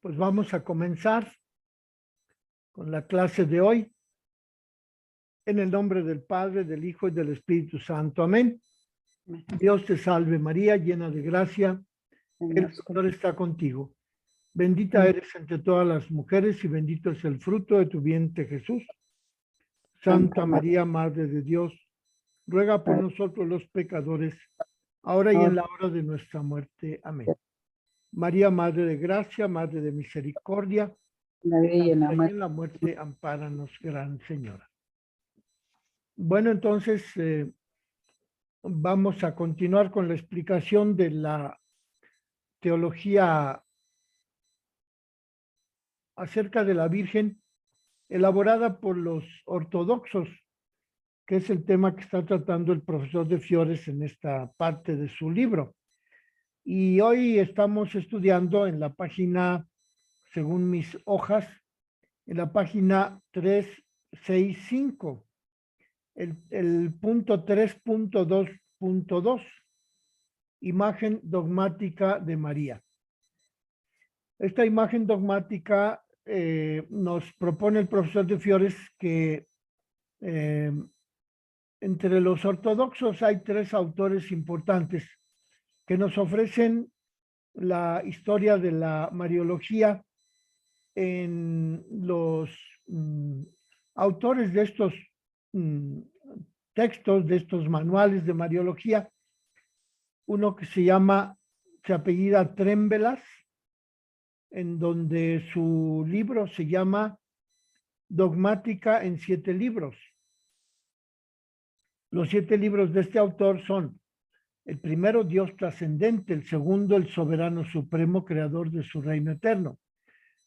pues vamos a comenzar con la clase de hoy. En el nombre del Padre, del Hijo y del Espíritu Santo. Amén. Dios te salve María, llena de gracia. El Señor está contigo. Bendita eres entre todas las mujeres y bendito es el fruto de tu vientre, Jesús. Santa María, Madre de Dios, ruega por nosotros los pecadores, ahora y en la hora de nuestra muerte. Amén. María, Madre de gracia, Madre de misericordia, y en la muerte, ampáranos, Gran Señora. Bueno, entonces vamos a continuar con la explicación de la teología acerca de la Virgen, elaborada por los ortodoxos, que es el tema que está tratando el profesor de Fiores en esta parte de su libro. Y hoy estamos estudiando en la página, según mis hojas, en la página 365, el punto 3.2.2, imagen dogmática de María. Esta imagen dogmática nos propone el profesor de Fiores que entre los ortodoxos hay tres autores importantes que nos ofrecen la historia de la Mariología en los autores de estos textos, de estos manuales de Mariología. Uno que se apellida Trémbelas, en donde su libro se llama Dogmática en 7 libros. Los 7 libros de este autor son: el primero, Dios trascendente; el segundo, el soberano supremo, creador de su reino eterno;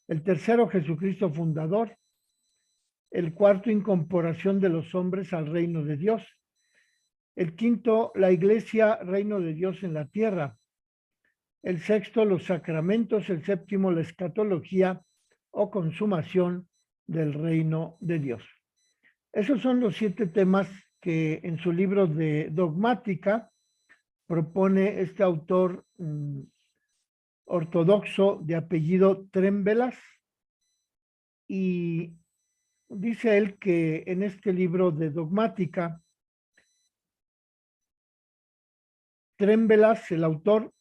el tercero, Jesucristo fundador; el cuarto, incorporación de los hombres al reino de Dios; el quinto, la iglesia, reino de Dios en la tierra; el sexto, los sacramentos; el séptimo, la escatología o consumación del reino de Dios. Esos son los 7 temas que en su libro de dogmática propone este autor ortodoxo de apellido Trémbelas, y dice él que en este libro de dogmática, Trémbelas, el autor,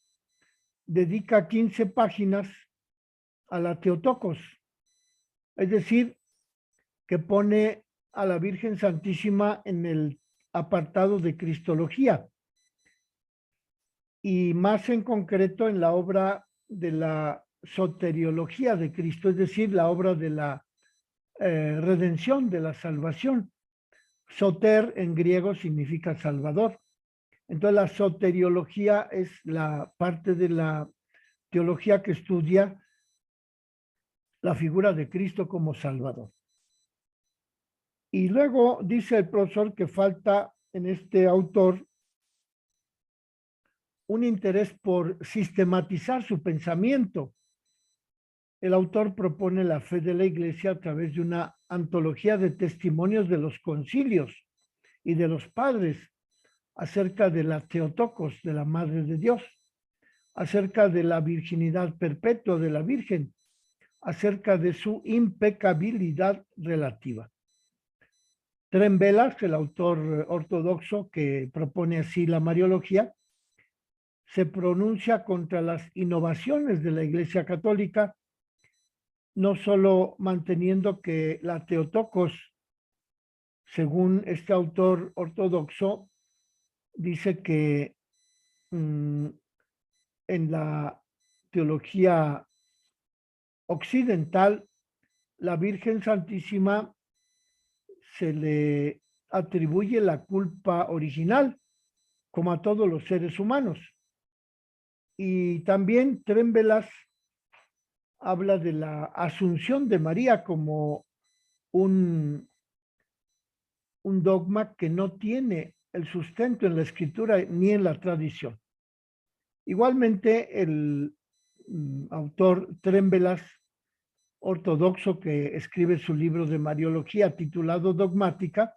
dedica 15 páginas a la Teotocos, es decir, que pone a la Virgen Santísima en el apartado de Cristología, y más en concreto en la obra de la soteriología de Cristo, es decir, la obra de la redención, de la salvación. Soter en griego significa salvador. Entonces la soteriología es la parte de la teología que estudia la figura de Cristo como salvador. Y luego dice el profesor que falta en este autor un interés por sistematizar su pensamiento. El autor propone la fe de la Iglesia a través de una antología de testimonios de los concilios y de los padres acerca de la Theotokos, de la Madre de Dios, acerca de la virginidad perpetua de la Virgen, acerca de su impecabilidad relativa. Trémbelas, el autor ortodoxo que propone así la Mariología, se pronuncia contra las innovaciones de la Iglesia Católica, no solo manteniendo que la Theotokos, según este autor ortodoxo, dice que en la teología occidental, la Virgen Santísima se le atribuye la culpa original, como a todos los seres humanos. Y también Trémbelas habla de la asunción de María como un dogma que no tiene el sustento en la escritura ni en la tradición. Igualmente, el autor Trémbelas, ortodoxo, que escribe su libro de Mariología titulado Dogmática,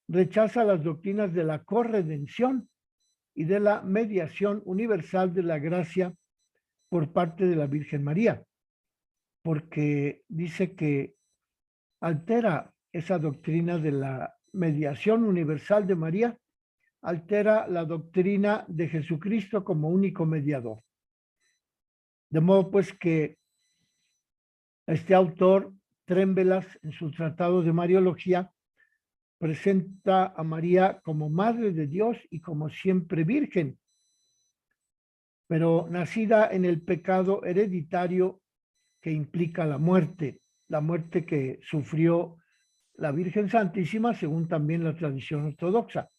rechaza las doctrinas de la corredención y de la mediación universal de la gracia por parte de la Virgen María. porque dice que altera esa doctrina de la mediación universal de María, altera la doctrina de Jesucristo como único mediador. De modo pues que este autor, Trémbelas, en su tratado de Mariología, presenta a María como Madre de Dios y como siempre Virgen, pero nacida en el pecado hereditario que implica la muerte que sufrió la Virgen Santísima, según también la tradición ortodoxa.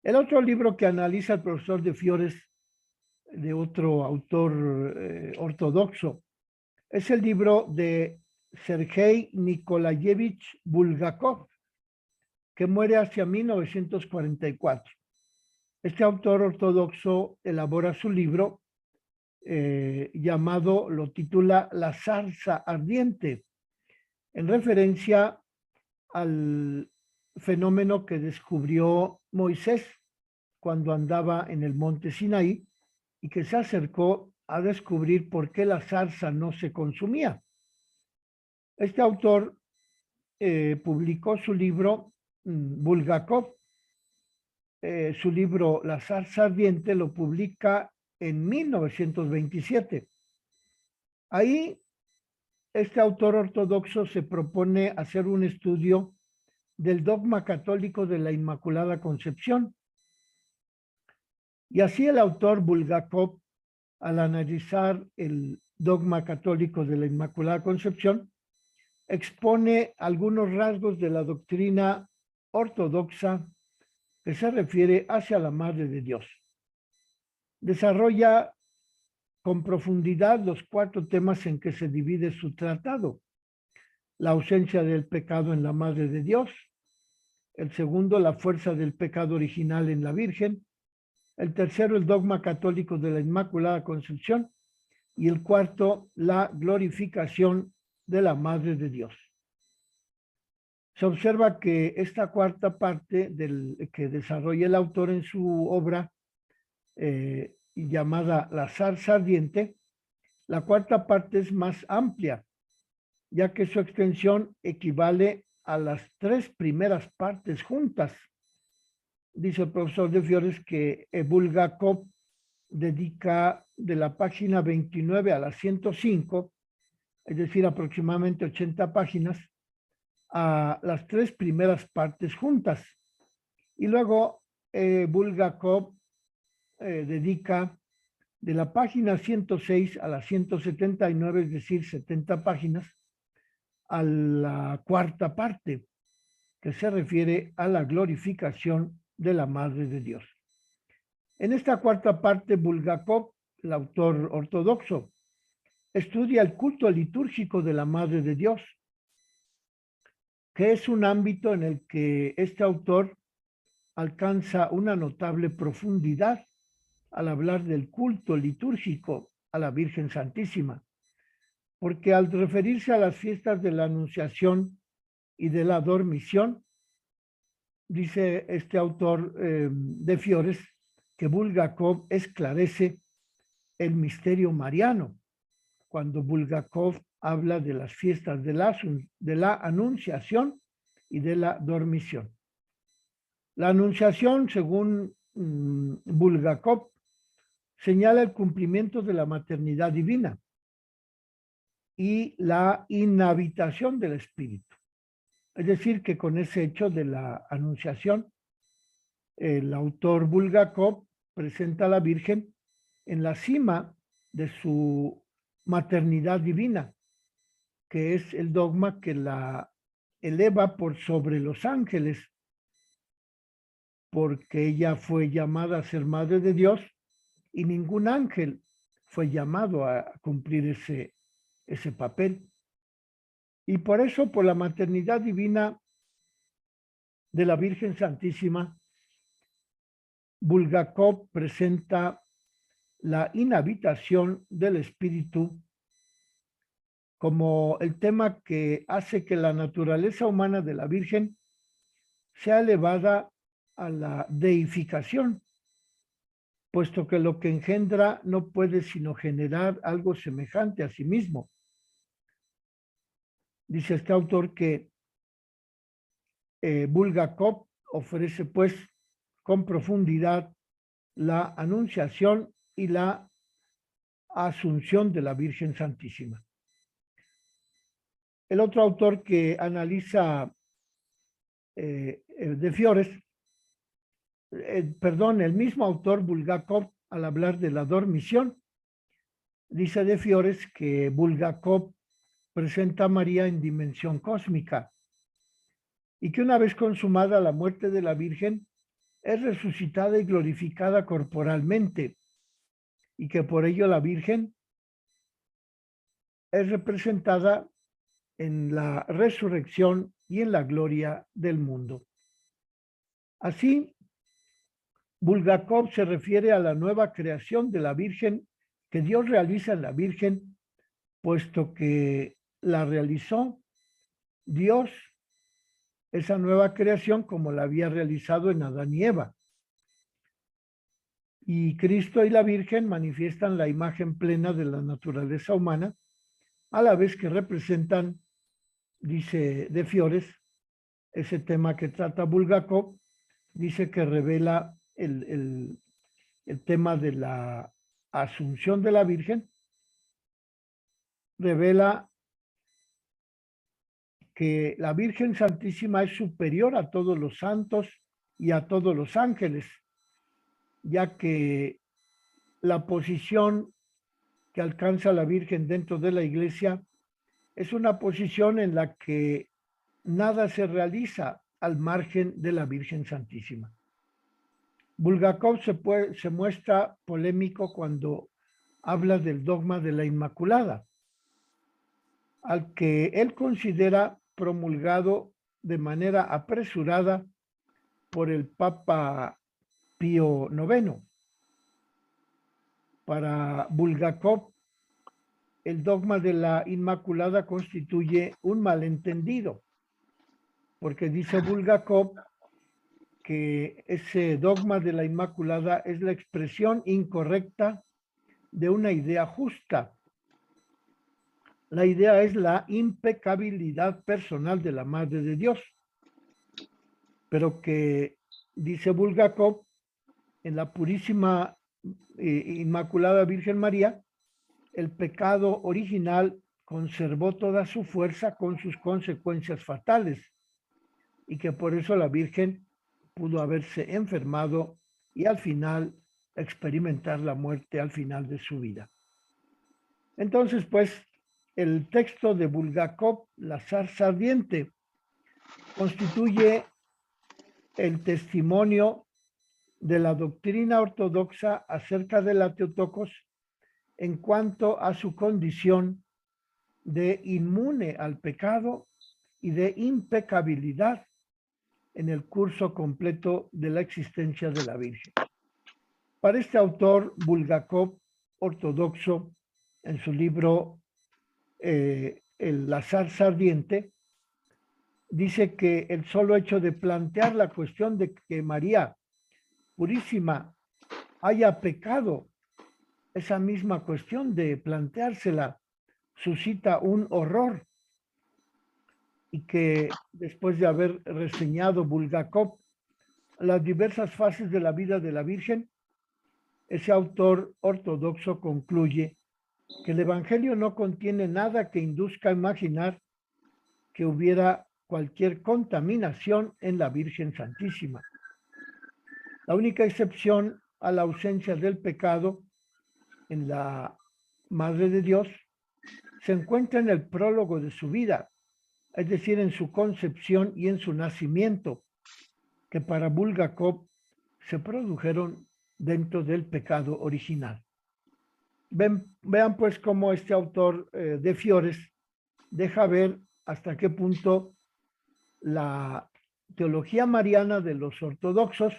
El otro libro que analiza el profesor de Fiores, de otro autor ortodoxo, es el libro de Sergei Nikolayevich Bulgakov, que muere hacia 1944. Este autor ortodoxo elabora su libro llamado, lo titula La zarza ardiente, en referencia al fenómeno que descubrió Moisés cuando andaba en el monte Sinaí y que se acercó a descubrir por qué la zarza no se consumía. Este autor publicó su libro, Bulgakov, su libro La zarza ardiente lo publica en 1927. Ahí este autor ortodoxo se propone hacer un estudio del dogma católico de la Inmaculada Concepción. Y así el autor Bulgakov, al analizar el dogma católico de la Inmaculada Concepción, expone algunos rasgos de la doctrina ortodoxa que se refiere hacia la Madre de Dios. Desarrolla con profundidad los 4 temas en que se divide su tratado: la ausencia del pecado en la Madre de Dios; el segundo, la fuerza del pecado original en la Virgen; el tercero, el dogma católico de la Inmaculada Concepción; y el cuarto, la glorificación de la Madre de Dios. Se observa que esta cuarta parte que desarrolla el autor en su obra llamada La zarza ardiente, la cuarta parte es más amplia, ya que su extensión equivale a las 3 primeras partes juntas. Dice el profesor de Fiores que Bulgakov dedica de la página 29 a la 105, es decir, aproximadamente 80 páginas, a las 3 primeras partes juntas. Y luego Bulgakov dedica de la página 106 a la 179, es decir, 70 páginas, a la cuarta parte, que se refiere a la glorificación de la Madre de Dios. En esta cuarta parte, Bulgakov, el autor ortodoxo, estudia el culto litúrgico de la Madre de Dios, que es un ámbito en el que este autor alcanza una notable profundidad al hablar del culto litúrgico a la Virgen Santísima, porque al referirse a las fiestas de la Anunciación y de la Dormición, dice este autor de Fiores que Bulgakov esclarece el misterio mariano, cuando Bulgakov habla de las fiestas de la Anunciación y de la Dormición. La Anunciación, según Bulgakov, señala el cumplimiento de la maternidad divina y la inhabitación del Espíritu. Es decir, que con ese hecho de la Anunciación, el autor Bulgakov presenta a la Virgen en la cima de su maternidad divina, que es el dogma que la eleva por sobre los ángeles, porque ella fue llamada a ser Madre de Dios y ningún ángel fue llamado a cumplir ese papel. Y por eso, por la maternidad divina de la Virgen Santísima, Bulgakov presenta la inhabitación del Espíritu como el tema que hace que la naturaleza humana de la Virgen sea elevada a la deificación, puesto que lo que engendra no puede sino generar algo semejante a sí mismo, Dice este autor que Bulgakov ofrece pues con profundidad la anunciación y la asunción de la Virgen Santísima. El otro autor que analiza de Fiores, el mismo autor Bulgakov, al hablar de la dormición, dice de Fiores que Bulgakov presenta a María en dimensión cósmica y que una vez consumada la muerte de la Virgen, es resucitada y glorificada corporalmente, y que por ello la Virgen es representada en la resurrección y en la gloria del mundo. Así, Bulgakov se refiere a la nueva creación de la Virgen que Dios realiza en la Virgen, puesto que la realizó Dios, esa nueva creación, como la había realizado en Adán y Eva. Y Cristo y la Virgen manifiestan la imagen plena de la naturaleza humana, a la vez que representan, dice de Fiores, ese tema que trata Bulgakov, dice que revela el tema de la asunción de la Virgen, revela que la Virgen Santísima es superior a todos los santos y a todos los ángeles, ya que la posición que alcanza la Virgen dentro de la Iglesia es una posición en la que nada se realiza al margen de la Virgen Santísima. Bulgakov se muestra polémico cuando habla del dogma de la Inmaculada, al que él considera promulgado de manera apresurada por el Papa Pío IX. Para Bulgakov, el dogma de la Inmaculada constituye un malentendido, porque dice Bulgakov que ese dogma de la Inmaculada es la expresión incorrecta de una idea justa. La idea es la impecabilidad personal de la Madre de Dios, pero que, dice Bulgakov, en la purísima Inmaculada Virgen María, el pecado original conservó toda su fuerza con sus consecuencias fatales, y que por eso la Virgen pudo haberse enfermado y al final experimentar la muerte al final de su vida. Entonces, pues, el texto de Bulgakov, La zarza ardiente, constituye el testimonio de la doctrina ortodoxa acerca de la Teotocos en cuanto a su condición de inmune al pecado y de impecabilidad en el curso completo de la existencia de la Virgen. Para este autor, Bulgakov, ortodoxo, en su libro La zarza ardiente, dice que el solo hecho de plantear la cuestión de que María Purísima haya pecado, esa misma cuestión de planteársela suscita un horror, y que después de haber reseñado Bulgakov las diversas fases de la vida de la Virgen, ese autor ortodoxo concluye que el Evangelio no contiene nada que induzca a imaginar que hubiera cualquier contaminación en la Virgen Santísima. La única excepción a la ausencia del pecado en la Madre de Dios se encuentra en el prólogo de su vida, es decir, en su concepción y en su nacimiento, que para Bulgakov se produjeron dentro del pecado original. Vean pues cómo este autor de Fiores deja ver hasta qué punto la teología mariana de los ortodoxos,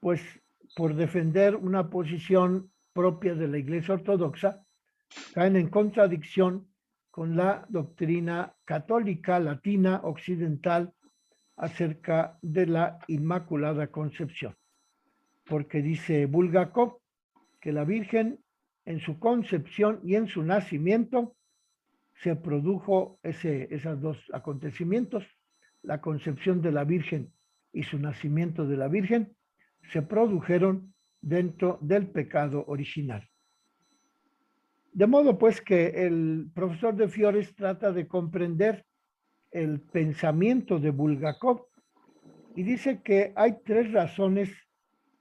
pues por defender una posición propia de la Iglesia Ortodoxa, caen en contradicción con la doctrina católica latina occidental acerca de la Inmaculada Concepción. Porque dice Bulgakov que la Virgen en su concepción y en su nacimiento se produjo esos dos acontecimientos, la concepción de la Virgen y su nacimiento de la Virgen, se produjeron dentro del pecado original. De modo pues que el profesor de Fiores trata de comprender el pensamiento de Bulgakov y dice que hay tres razones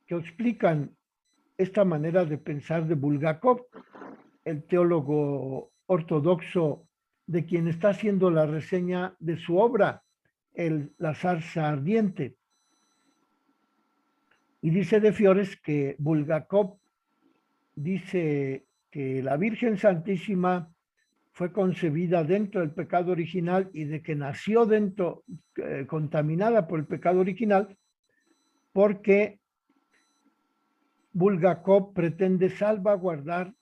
que explican esta manera de pensar de Bulgakov, el teólogo ortodoxo de quien está haciendo la reseña de su obra, La zarza ardiente. Y dice de Fiores que Bulgakov dice que la Virgen Santísima fue concebida dentro del pecado original y de que nació dentro, contaminada por el pecado original, porque Bulgakov pretende salvaguardar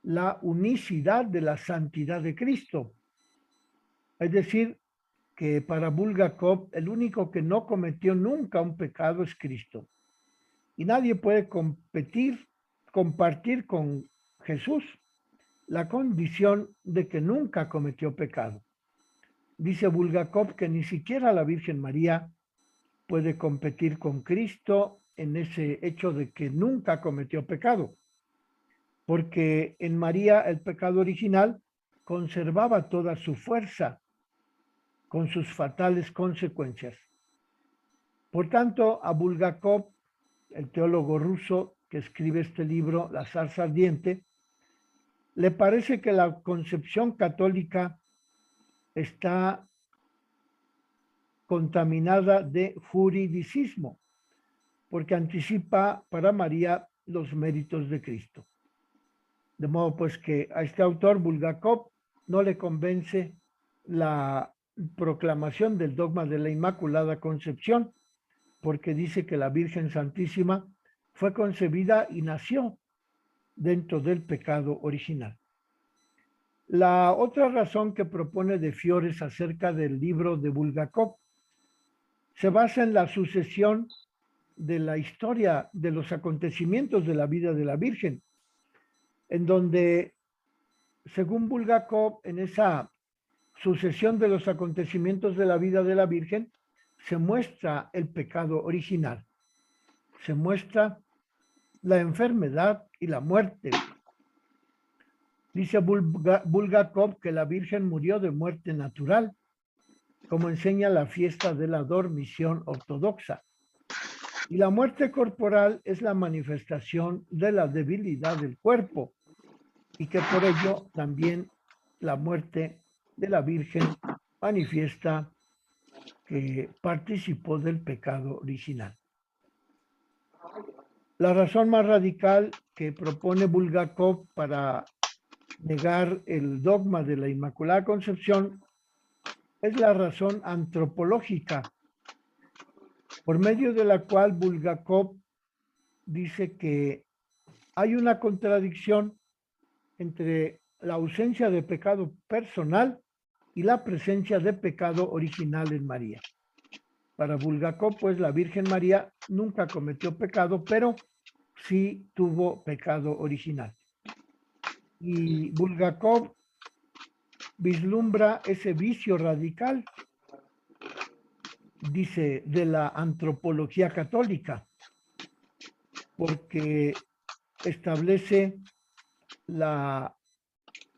la unicidad de la santidad de Cristo. Es decir, que para Bulgakov el único que no cometió nunca un pecado es Cristo. Y nadie puede compartir con Jesús la condición de que nunca cometió pecado. Dice Bulgakov que ni siquiera la Virgen María puede competir con Cristo en ese hecho de que nunca cometió pecado, porque en María el pecado original conservaba toda su fuerza con sus fatales consecuencias. Por tanto, a Bulgakov, el teólogo ruso que escribe este libro, La zarza ardiente, le parece que la concepción católica está contaminada de juridicismo, porque anticipa para María los méritos de Cristo. De modo pues que a este autor, Bulgakov, no le convence la proclamación del dogma de la Inmaculada Concepción, porque dice que la Virgen Santísima fue concebida y nació dentro del pecado original. La otra razón que propone de Fiores acerca del libro de Bulgakov se basa en la sucesión de la historia de los acontecimientos de la vida de la Virgen, en donde, según Bulgakov, en esa sucesión de los acontecimientos de la vida de la Virgen, se muestra el pecado original, se muestra la enfermedad y la muerte. Dice Bulgakov que la Virgen murió de muerte natural, como enseña la fiesta de la dormición ortodoxa. Y la muerte corporal es la manifestación de la debilidad del cuerpo, y que por ello también la muerte de la Virgen manifiesta que participó del pecado original. La razón más radical que propone Bulgakov para negar el dogma de la Inmaculada Concepción es la razón antropológica, por medio de la cual Bulgakov dice que hay una contradicción entre la ausencia de pecado personal y la presencia de pecado original en María. Para Bulgakov, pues la Virgen María nunca cometió pecado, pero sí tuvo pecado original. Y Bulgakov vislumbra ese vicio radical, dice, de la antropología católica, porque establece la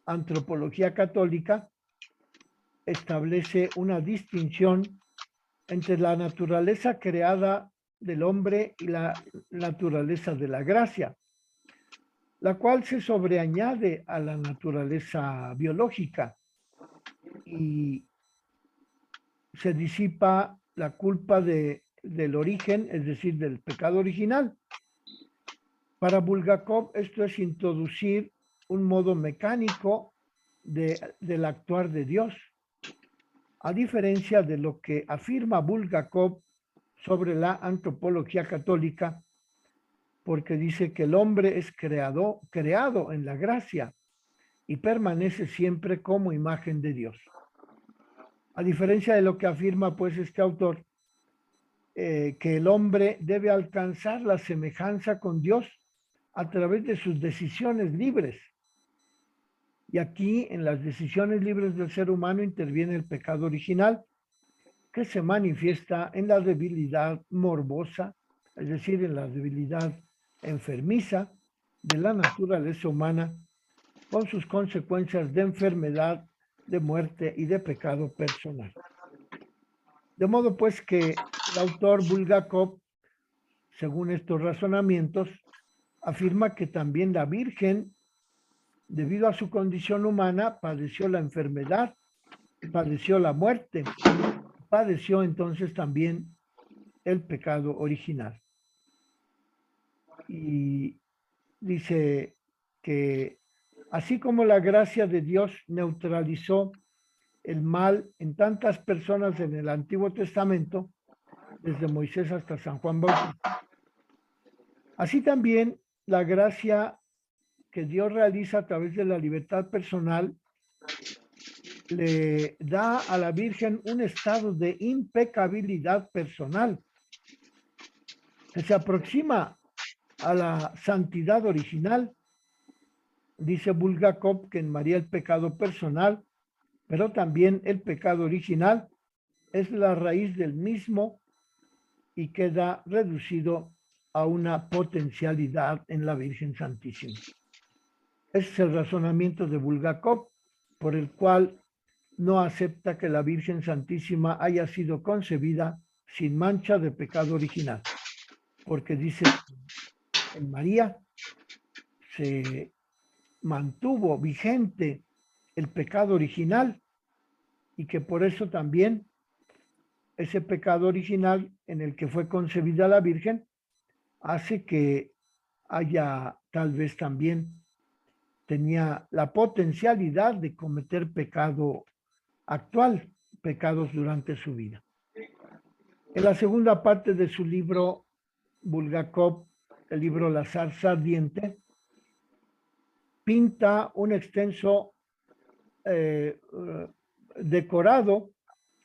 antropología católica, establece una distinción entre la naturaleza creada del hombre y la naturaleza de la gracia, la cual se sobreañade a la naturaleza biológica y se disipa la culpa del origen, es decir, del pecado original. Para Bulgakov esto es introducir un modo mecánico del actuar de Dios, a diferencia de lo que afirma Bulgakov sobre la antropología católica, porque dice que el hombre es creado en la gracia y permanece siempre como imagen de Dios. A diferencia de lo que afirma pues este autor, que el hombre debe alcanzar la semejanza con Dios a través de sus decisiones libres. Y aquí en las decisiones libres del ser humano interviene el pecado original, que se manifiesta en la debilidad morbosa, es decir, en la debilidad enfermiza de la naturaleza humana, con sus consecuencias de enfermedad, de muerte y de pecado personal. De modo pues que el autor Bulgakov, según estos razonamientos, afirma que también la Virgen, debido a su condición humana, padeció la enfermedad, padeció la muerte, padeció entonces también el pecado original. Y dice que así como la gracia de Dios neutralizó el mal en tantas personas en el Antiguo Testamento, desde Moisés hasta San Juan Bautista, así también la gracia que Dios realiza a través de la libertad personal le da a la Virgen un estado de impecabilidad personal que se aproxima a la santidad original. Dice Bulgakov que en María el pecado personal, pero también el pecado original, es la raíz del mismo y queda reducido a una potencialidad en la Virgen Santísima. Ese es el razonamiento de Bulgakov, por el cual no acepta que la Virgen Santísima haya sido concebida sin mancha de pecado original, porque dice en María se mantuvo vigente el pecado original y que por eso también ese pecado original en el que fue concebida la Virgen hace que haya tal vez también tenía la potencialidad de cometer pecado actual, pecados durante su vida. En la segunda parte de su libro, Bulgakov, el libro La zarza ardiente, pinta un extenso decorado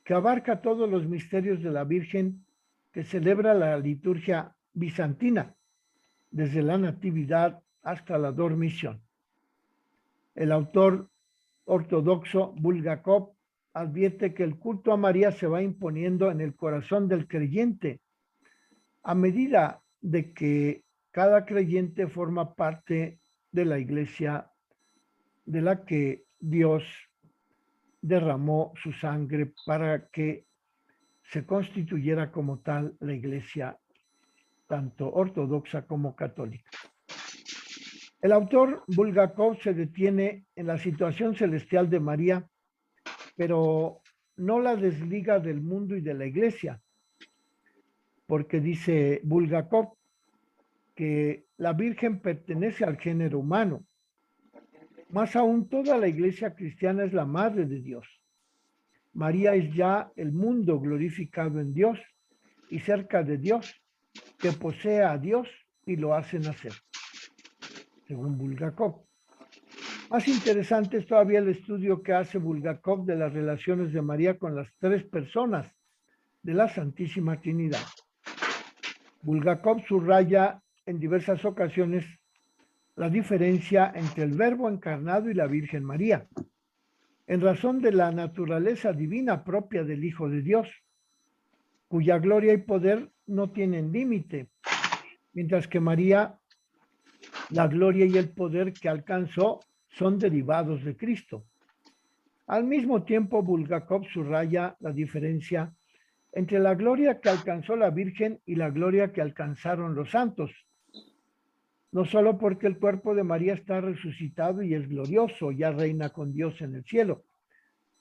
que abarca todos los misterios de la Virgen que celebra la liturgia bizantina, desde la Natividad hasta la Dormición. El autor ortodoxo Bulgakov advierte que el culto a María se va imponiendo en el corazón del creyente a medida de que cada creyente forma parte de la iglesia de la que Dios derramó su sangre para que se constituyera como tal la iglesia tanto ortodoxa como católica. El autor Bulgakov se detiene en la situación celestial de María, pero no la desliga del mundo y de la iglesia, porque dice Bulgakov que la Virgen pertenece al género humano. Más aún, toda la iglesia cristiana es la madre de Dios. María es ya el mundo glorificado en Dios y cerca de Dios, que posee a Dios y lo hace nacer, según Bulgakov. Más interesante es todavía el estudio que hace Bulgakov de las relaciones de María con las tres personas de la Santísima Trinidad. Bulgakov subraya en diversas ocasiones la diferencia entre el Verbo encarnado y la Virgen María, en razón de la naturaleza divina propia del Hijo de Dios, cuya gloria y poder no tienen límite, mientras que María, la gloria y el poder que alcanzó son derivados de Cristo. Al mismo tiempo, Bulgakov subraya la diferencia entre la gloria que alcanzó la Virgen y la gloria que alcanzaron los santos, no solo porque el cuerpo de María está resucitado y es glorioso, ya reina con Dios en el cielo,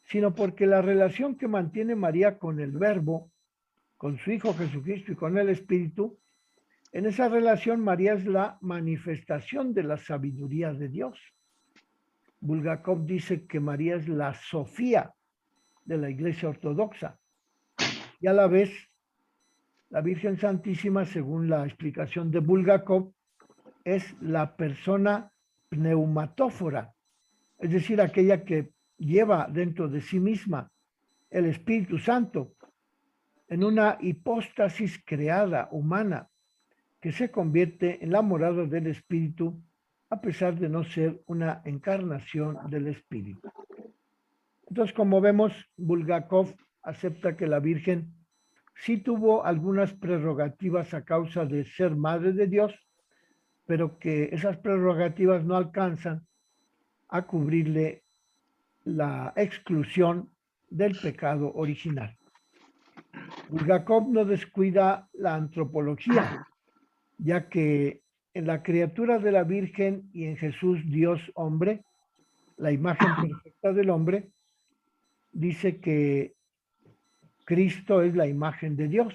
sino porque la relación que mantiene María con el Verbo, con su Hijo Jesucristo y con el Espíritu, en esa relación María es la manifestación de la sabiduría de Dios. Bulgakov dice que María es la Sofía de la Iglesia Ortodoxa y a la vez la Virgen Santísima, según la explicación de Bulgakov, es la persona pneumatófora, es decir, aquella que lleva dentro de sí misma el Espíritu Santo en una hipóstasis creada humana que se convierte en la morada del Espíritu a pesar de no ser una encarnación del Espíritu. Entonces, como vemos, Bulgakov acepta que la Virgen sí tuvo algunas prerrogativas a causa de ser madre de Dios, pero que esas prerrogativas no alcanzan a cubrirle la exclusión del pecado original. Bulgakov no descuida la antropología, ya que en la criatura de la Virgen y en Jesús Dios hombre, la imagen perfecta del hombre, dice que Cristo es la imagen de Dios,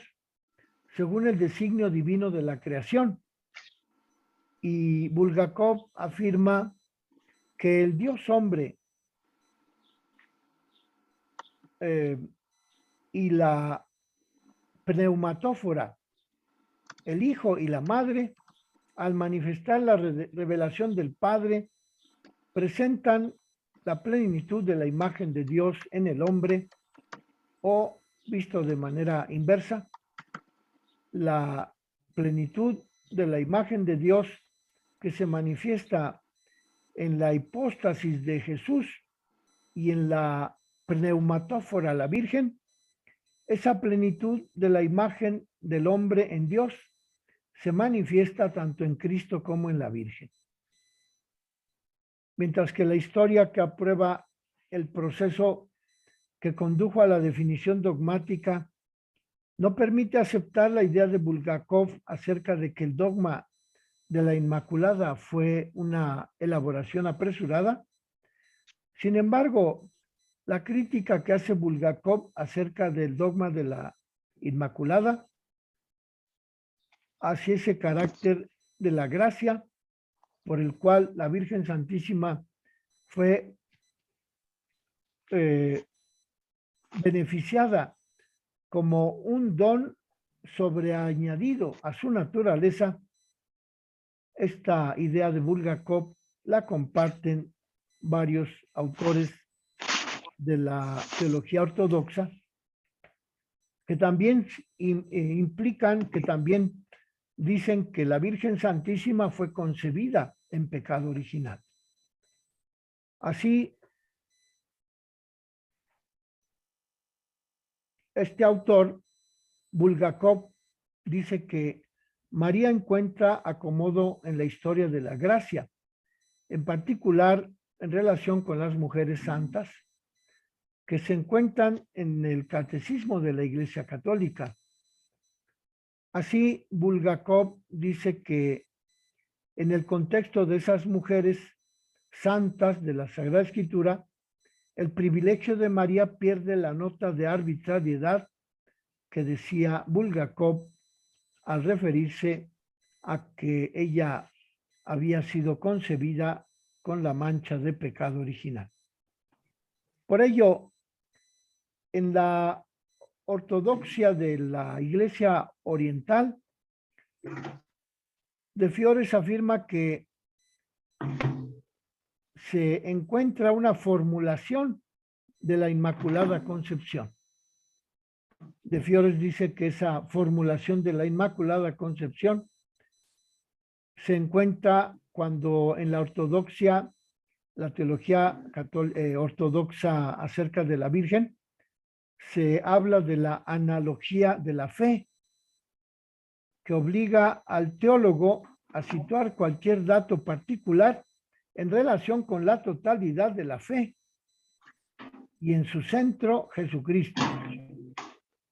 según el designio divino de la creación. Y Bulgakov afirma que el Dios hombre y la pneumatófora, el Hijo y la Madre, al manifestar la revelación del Padre, presentan la plenitud de la imagen de Dios en el hombre, o, visto de manera inversa, la plenitud de la imagen de Dios que se manifiesta en la hipóstasis de Jesús y en la pneumatófora, la Virgen, esa plenitud de la imagen del hombre en Dios se manifiesta tanto en Cristo como en la Virgen. Mientras que la historia que aprueba el proceso que condujo a la definición dogmática no permite aceptar la idea de Bulgakov acerca de que el dogma de la Inmaculada fue una elaboración apresurada. Sin embargo, la crítica que hace Bulgakov acerca del dogma de la Inmaculada hacia ese carácter de la gracia por el cual la Virgen Santísima fue beneficiada como un don sobreañadido a su naturaleza. Esta idea de Bulgakov la comparten varios autores de la teología ortodoxa, que también implican, que también dicen que la Virgen Santísima fue concebida en pecado original. Así, este autor, Bulgakov, dice que María encuentra acomodo en la historia de la gracia, en particular en relación con las mujeres santas, que se encuentran en el catecismo de la Iglesia Católica. Así, Bulgakov dice que en el contexto de esas mujeres santas de la Sagrada Escritura, el privilegio de María pierde la nota de arbitrariedad que decía Bulgakov al referirse a que ella había sido concebida con la mancha de pecado original. Por ello, en la ortodoxia de la Iglesia Oriental, De Fiores afirma que se encuentra una formulación de la Inmaculada Concepción. De Fiores dice que esa formulación de la Inmaculada Concepción se encuentra cuando en la ortodoxia, la teología ortodoxa acerca de la Virgen, se habla de la analogía de la fe, que obliga al teólogo a situar cualquier dato particular en relación con la totalidad de la fe y en su centro Jesucristo,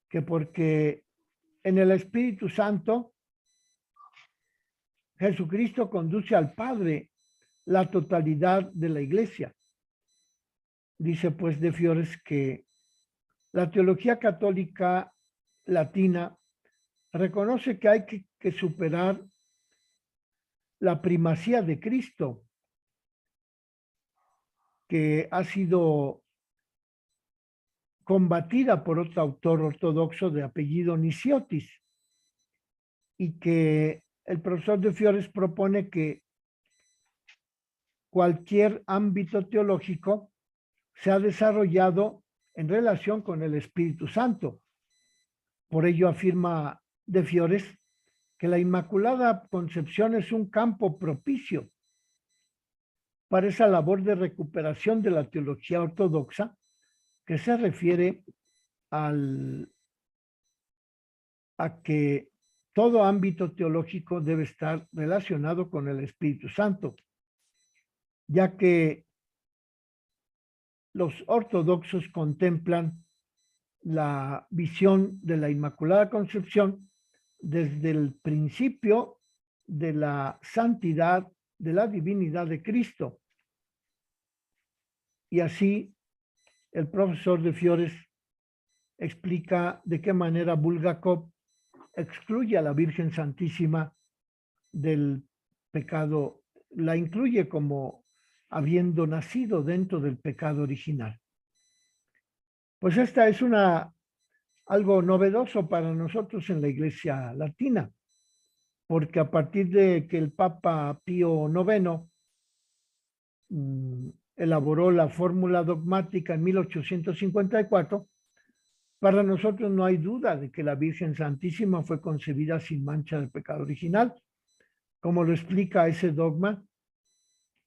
que porque en el Espíritu Santo Jesucristo conduce al Padre la totalidad de la Iglesia. Dice pues De Fiores que la teología católica latina reconoce que hay que superar la primacía de Cristo, que ha sido combatida por otro autor ortodoxo de apellido Nisiotis, y que el profesor De Fiores propone que cualquier ámbito teológico se ha desarrollado en relación con el Espíritu Santo. Por ello afirma De Fiores que la Inmaculada Concepción es un campo propicio para esa labor de recuperación de la teología ortodoxa que se refiere a que todo ámbito teológico debe estar relacionado con el Espíritu Santo, ya que los ortodoxos contemplan la visión de la Inmaculada Concepción desde el principio de la santidad, de la divinidad de Cristo. Y así el profesor de Fiores explica de qué manera Bulgakov excluye a la Virgen Santísima del pecado, la incluye como habiendo nacido dentro del pecado original. Pues esta es algo novedoso para nosotros en la Iglesia Latina, porque a partir de que el Papa Pío IX elaboró la fórmula dogmática en 1854, para nosotros no hay duda de que la Virgen Santísima fue concebida sin mancha de pecado original, como lo explica ese dogma,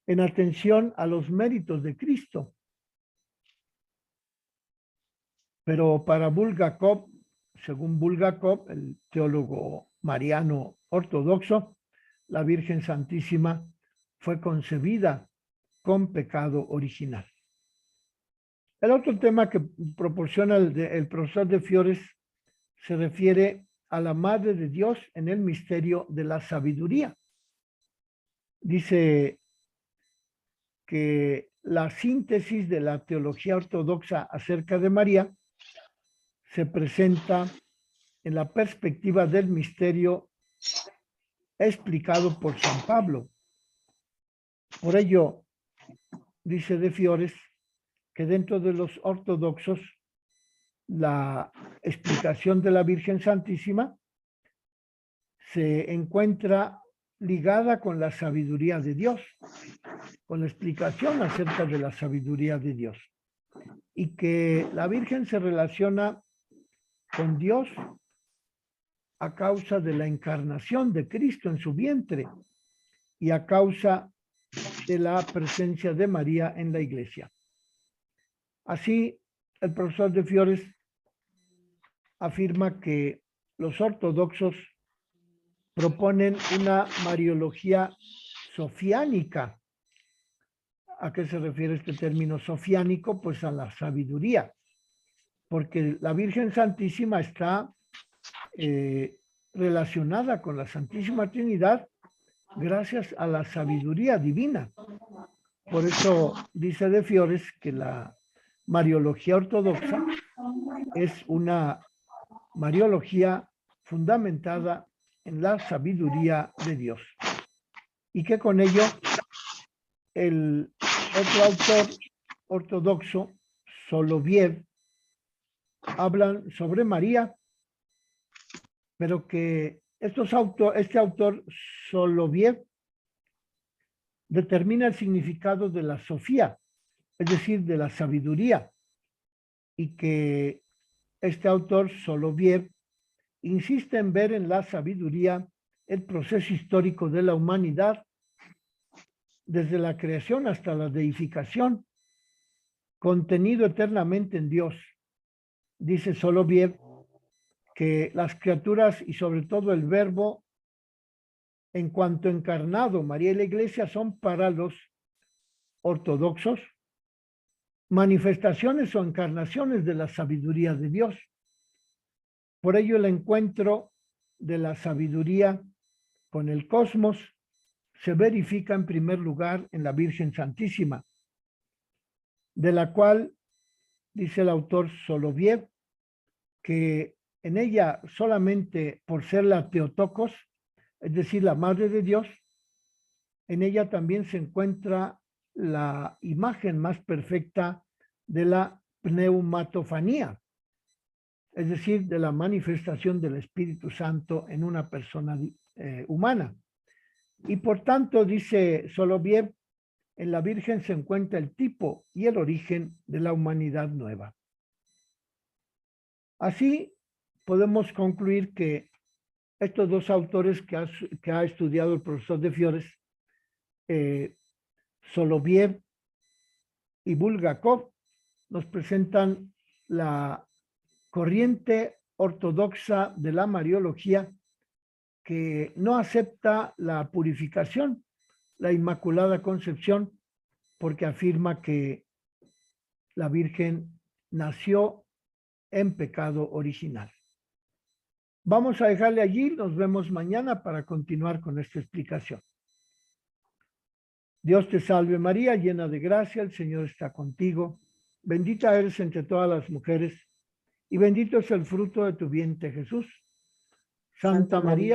en atención a los méritos de Cristo. Pero para Bulgakov, según Bulgakov, el teólogo mariano ortodoxo, la Virgen Santísima fue concebida con pecado original. El otro tema que proporciona el profesor de Fiores se refiere a la Madre de Dios en el misterio de la sabiduría. Dice que la síntesis de la teología ortodoxa acerca de María se presenta en la perspectiva del misterio explicado por San Pablo. Por ello, dice de Fiores, que dentro de los ortodoxos la explicación de la Virgen Santísima se encuentra ligada con la sabiduría de Dios, con la explicación acerca de la sabiduría de Dios, y que la Virgen se relaciona con Dios a causa de la encarnación de Cristo en su vientre y a causa de la presencia de María en la iglesia. Así, el profesor de Fiores afirma que los ortodoxos proponen una mariología sofiánica. ¿A qué se refiere este término sofiánico? Pues a la sabiduría, porque la Virgen Santísima está relacionada con la Santísima Trinidad gracias a la sabiduría divina. Por eso dice de Fiores que la mariología ortodoxa es una mariología fundamentada en la sabiduría de Dios. Y que con ello el otro autor ortodoxo, Soloviev, hablan sobre María, pero que este autor Soloviev determina el significado de la Sofía, es decir, de la sabiduría, y que este autor Soloviev insiste en ver en la sabiduría el proceso histórico de la humanidad desde la creación hasta la deificación, contenido eternamente en Dios. Dice Soloviev que las criaturas y sobre todo el Verbo, en cuanto encarnado, María y la Iglesia, son para los ortodoxos manifestaciones o encarnaciones de la sabiduría de Dios. Por ello, el encuentro de la sabiduría con el cosmos se verifica en primer lugar en la Virgen Santísima, de la cual dice el autor Soloviev que en ella solamente por ser la Theotokos, es decir, la Madre de Dios, en ella también se encuentra la imagen más perfecta de la pneumatofanía, es decir, de la manifestación del Espíritu Santo en una persona humana. Y por tanto, dice Soloviev, en la Virgen se encuentra el tipo y el origen de la humanidad nueva. Así, podemos concluir que estos dos autores que ha estudiado el profesor de Fiores Soloviev y Bulgakov nos presentan la corriente ortodoxa de la Mariología que no acepta la purificación, la Inmaculada Concepción, porque afirma que la Virgen nació en pecado original. Vamos a dejarle allí, nos vemos mañana para continuar con esta explicación. Dios te salve María, llena de gracia, el Señor está contigo. Bendita eres entre todas las mujeres y bendito es el fruto de tu vientre Jesús. Santa María,